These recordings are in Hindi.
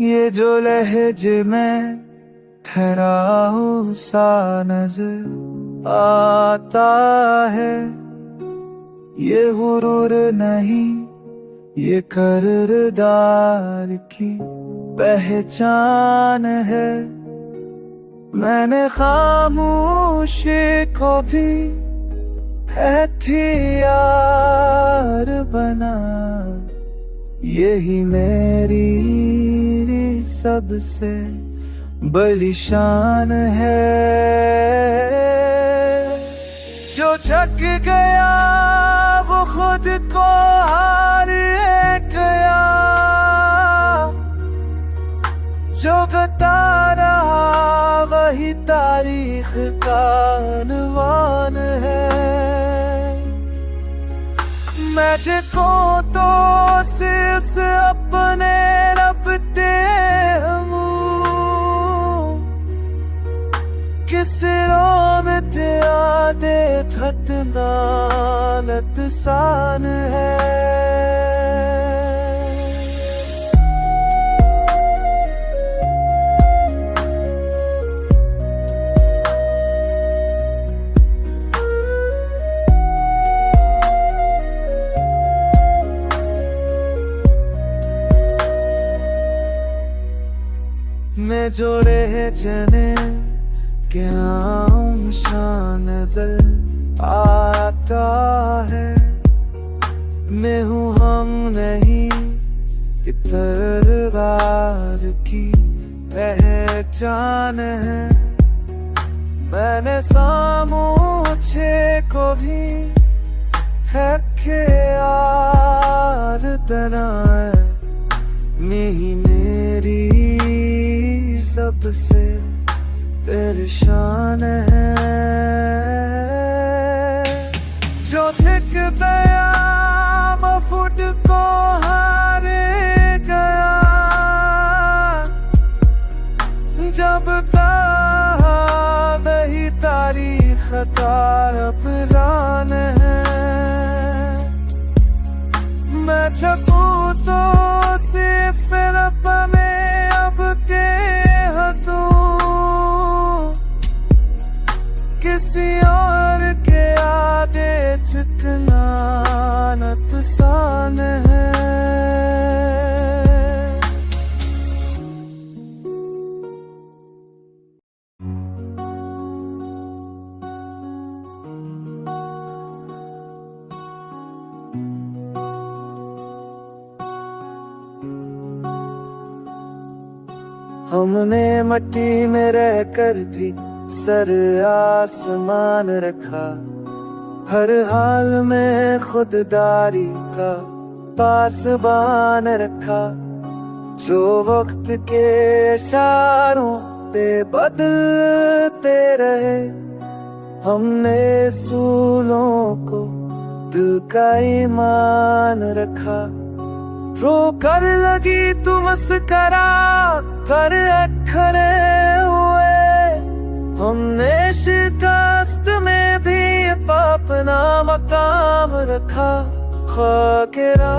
ये जो लहजे में ठहराव सा नजर आता है, ये गुरूर नहीं ये कर्रदार की पहचान है। मैंने खामोशी को भी हथियार बना, यही मेरी सबसे बड़ी शान है। जो झक गया वो खुद को हार गया, जो बता रहा वही तारीख का अनवान है। मैं जिसको तो सिर्फ अपने रब ते हूँ, किस रोमत आदे ठटना लतसान है। मैं जोड़े चने क्या शान नजर आता है। मैं हूँ हम नहीं कि तरवार की पहचान है। मैंने सामूछे को भी है ख्याल दना है। नहीं मेरी सबसे तेरी शान है। जो थिक गया मफुट को हार गया, जब कहा नहीं तारीख तारफ रान है। मैं छपूं तो सिर्फ रब में अब के हंसूं, किसी और के आगे झुकना नुकसान है। हमने मट्टी में रहकर भी सर आसमान रखा, हर हाल में खुददारी का पासबान रखा। जो वक्त के इशारों पे बदलते रहे, हमने सूलों को दिल का ईमान रखा। जो कर लगी तू मुस्करा कर अखरे हुए, हमने शिकस्त में भी अपना मकाम रखा। खाकिरा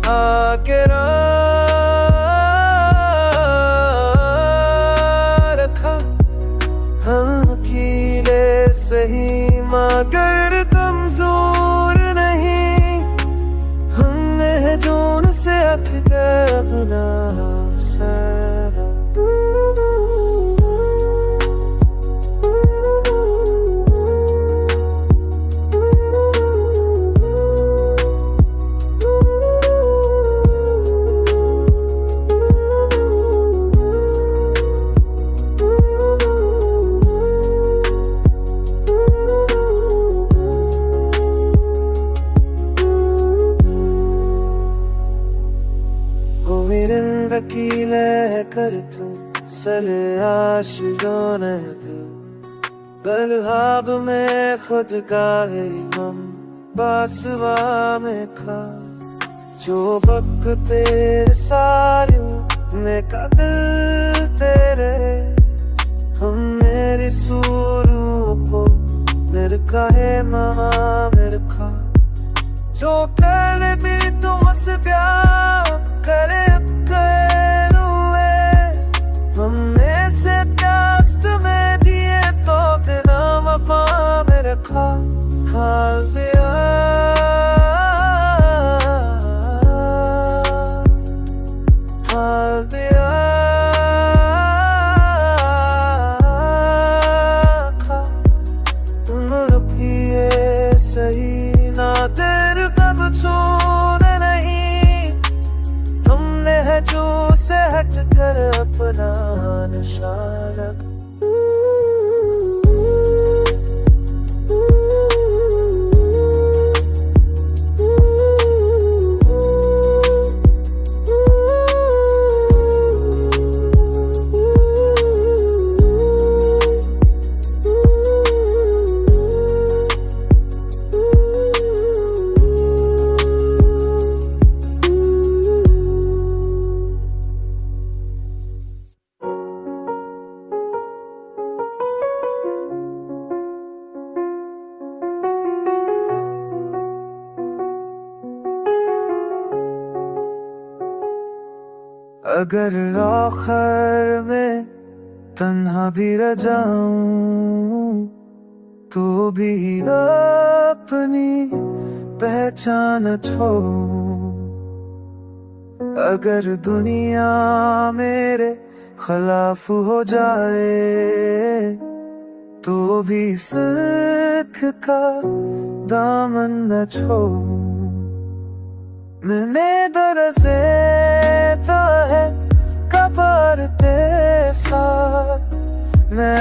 आकिरा रखा। हम कीले सही मगर कमजोर नहीं, हमने जून से अपना सारा। वकीले कर तू सल आशिकों ने तू, बलहाब में खुद का है हम बासवा में खा। जो बक तेरे सारे में कदल तेरे, हम मेरी सूरों को मेरे काहे माँ मेरे खा। जो पहले भी तुमसे प्यार करे करूए हमने से प्यास में दिए तो तेरा वफा में रखा हाल दिया हाल दिया तुम रुकिए सही ना देर कब छोड़े नहीं हमने है जो से हट कर अपना निशान रखा अगर आखिर में तन्हा भी रह जाऊं तो भी अपनी पहचान छोड़ूं अगर दुनिया मेरे खिलाफ हो जाए तो भी सिख का दामन न छोड़ूं मैंने दरसे तो है कबर ते साथ मैं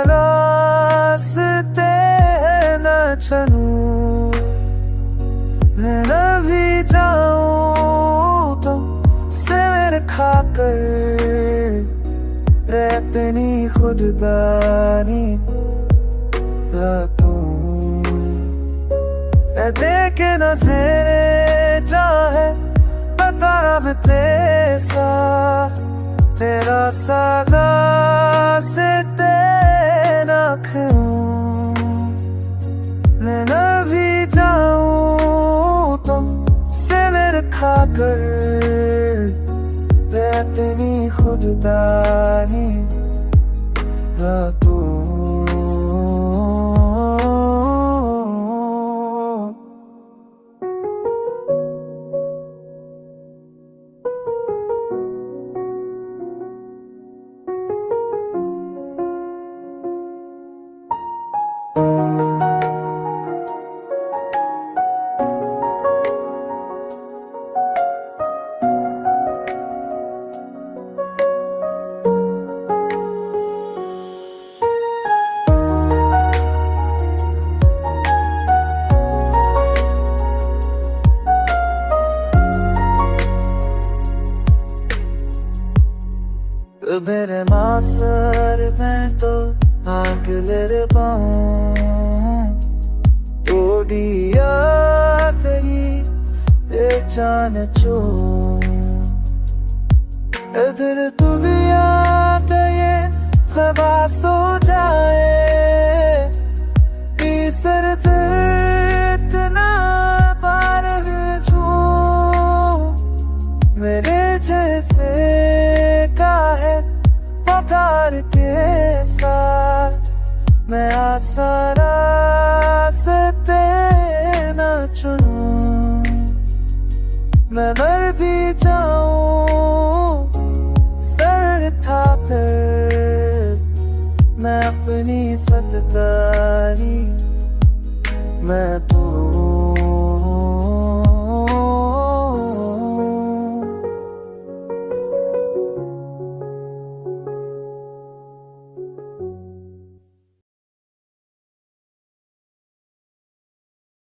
रास्ते न चलूं मैं न भी जाऊं तो सिर खाकर रहतनी खुददानी रातों देखे नज़रे चाहे बता अब तेसा तेरा सागा से तेना क्यों मैं न भी जाऊं तुम से मेरे खाकर रहतनी खुददानी रातों मेरे मासर में तो आगले ओडिया तेरी ये जान चो इधर तू भी आता ये सवा सो जाए तीसर